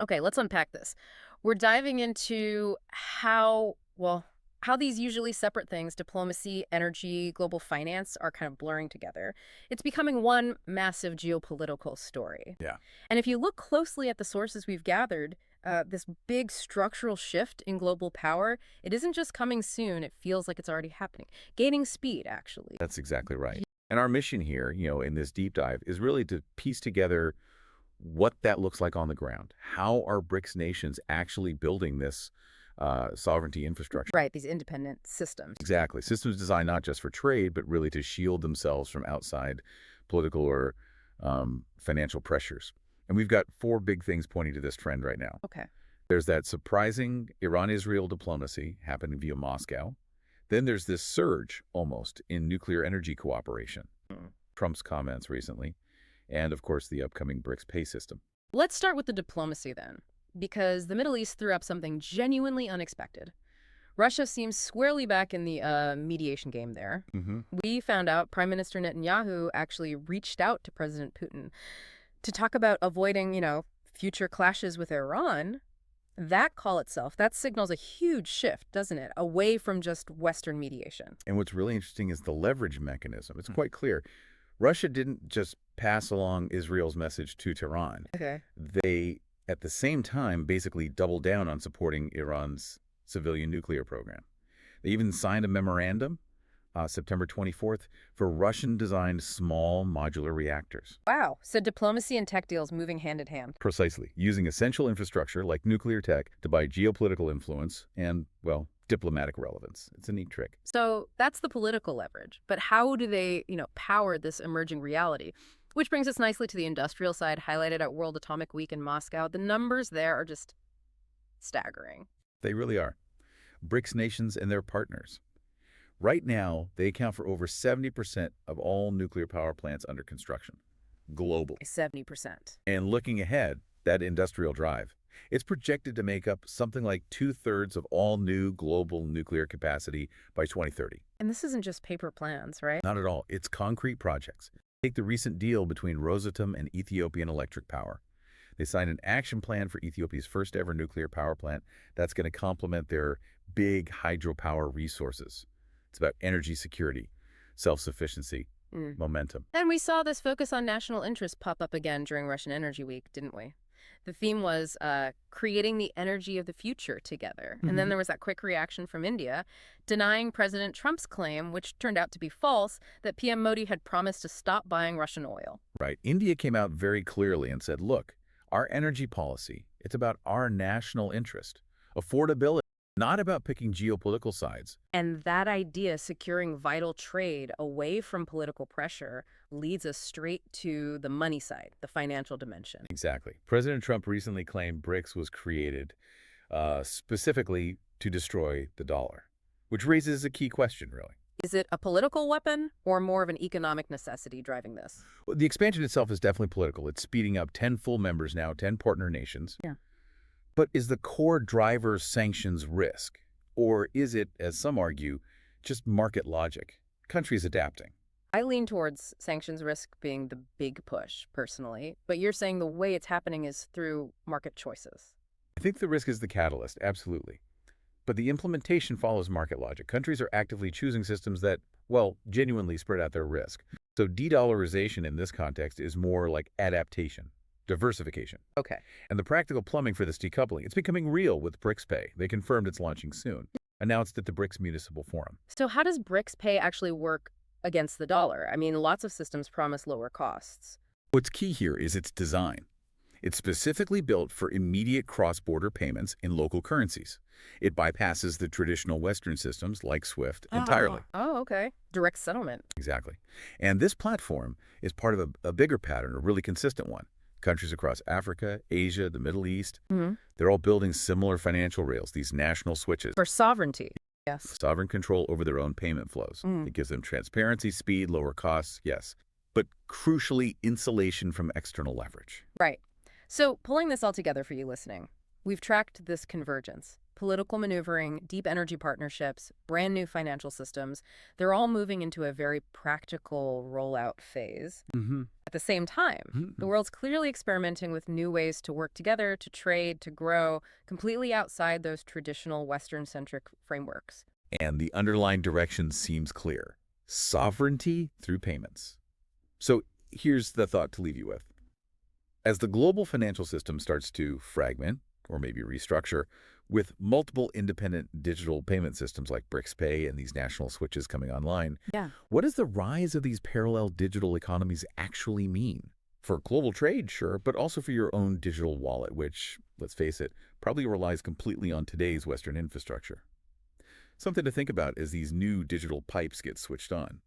Okay, let's unpack this. We're diving into how these usually separate things, diplomacy, energy, global finance, are kind of blurring together. It's becoming one massive geopolitical story. Yeah. And if you look closely at the sources we've gathered, this big structural shift in global power, it isn't just coming soon, it feels like it's already happening. Gaining speed, actually. That's exactly right. And our mission here, in this deep dive is really to piece together what that looks like on the ground. How are BRICS nations actually building this sovereignty infrastructure? Right, these independent systems. Exactly. Systems designed not just for trade, but really to shield themselves from outside political or financial pressures. And we've got four big things pointing to this trend right now. Okay. There's that surprising Iran-Israel diplomacy happening via Moscow. Then there's this surge, almost, in nuclear energy cooperation. Mm. Trump's comments recently. And, of course, the upcoming BRICS Pay system. Let's start with the diplomacy then, because the Middle East threw up something genuinely unexpected. Russia seems squarely back in the mediation game there. Hmm. We found out Prime Minister Netanyahu actually reached out to President Putin to talk about avoiding, future clashes with Iran. That call itself, that signals a huge shift, doesn't it? Away from just Western mediation. And what's really interesting is the leverage mechanism. It's quite clear. Russia didn't just pass along Israel's message to Tehran. Okay. They, at the same time, basically doubled down on supporting Iran's civilian nuclear program. They even signed a memorandum, September 24th, for Russian-designed small modular reactors. Wow. So diplomacy and tech deals moving hand in hand. Precisely, using essential infrastructure like nuclear tech to buy geopolitical influence and, well, diplomatic relevance. It's a neat trick. So that's the political leverage. But how do they, power this emerging reality? Which brings us nicely to the industrial side, highlighted at World Atomic Week in Moscow. The numbers there are just staggering. They really are. BRICS nations and their partners. Right now, they account for over 70% of all nuclear power plants under construction, globally. 70%. And looking ahead, that industrial drive, it's projected to make up something like 2/3 of all new global nuclear capacity by 2030. And this isn't just paper plans, right? Not at all. It's concrete projects. Take the recent deal between Rosatom and Ethiopian Electric Power. They signed an action plan for Ethiopia's first ever nuclear power plant that's going to complement their big hydropower resources. It's about energy security, self-sufficiency, momentum. And we saw this focus on national interest pop up again during Russian Energy Week, didn't we? The theme was creating the energy of the future together. And then there was that quick reaction from India, denying President Trump's claim, which turned out to be false, that PM Modi had promised to stop buying Russian oil. Right. India came out very clearly and said, look, our energy policy, it's about our national interest. Affordability, not about picking geopolitical sides. And that idea, securing vital trade away from political pressure, leads us straight to the money side, the financial dimension. Exactly. President Trump recently claimed BRICS was created specifically to destroy the dollar, which raises a key question, really. Is it a political weapon or more of an economic necessity driving this? Well, the expansion itself is definitely political. It's speeding up 10 full members now, 10 partner nations. Yeah. But is the core driver sanctions risk? Or is it, as some argue, just market logic? Countries adapting. I lean towards sanctions risk being the big push, personally. But you're saying the way it's happening is through market choices. I think the risk is the catalyst, absolutely. But the implementation follows market logic. Countries are actively choosing systems that, well, genuinely spread out their risk. So de-dollarization in this context is more like adaptation, diversification. Okay. And the practical plumbing for this decoupling, it's becoming real with BRICS Pay. They confirmed it's launching soon. Announced at the BRICS Municipal Forum. So how does BRICS Pay actually work against the dollar? I mean, lots of systems promise lower costs. What's key here is its design. It's specifically built for immediate cross-border payments in local currencies. It bypasses the traditional Western systems like SWIFT entirely. Oh, okay. Direct settlement. Exactly. And this platform is part of a bigger pattern, a really consistent one. Countries across Africa, Asia, the Middle East, they're all building similar financial rails, these national switches. For sovereignty. Yes. Sovereign control over their own payment flows. It gives them transparency, speed, lower costs, yes. But crucially, insulation from external leverage. Right. So pulling this all together for you listening, we've tracked this convergence. Political maneuvering, deep energy partnerships, brand new financial systems, they're all moving into a very practical rollout phase. At the same time, the world's clearly experimenting with new ways to work together, to trade, to grow, completely outside those traditional Western-centric frameworks. And the underlying direction seems clear. Sovereignty through payments. So here's the thought to leave you with. As the global financial system starts to fragment, or maybe restructure, with multiple independent digital payment systems like BRICS Pay and these national switches coming online, Yeah. what does the rise of these parallel digital economies actually mean? For global trade, sure, but also for your own digital wallet, which, let's face it, probably relies completely on today's Western infrastructure. Something to think about as these new digital pipes get switched on.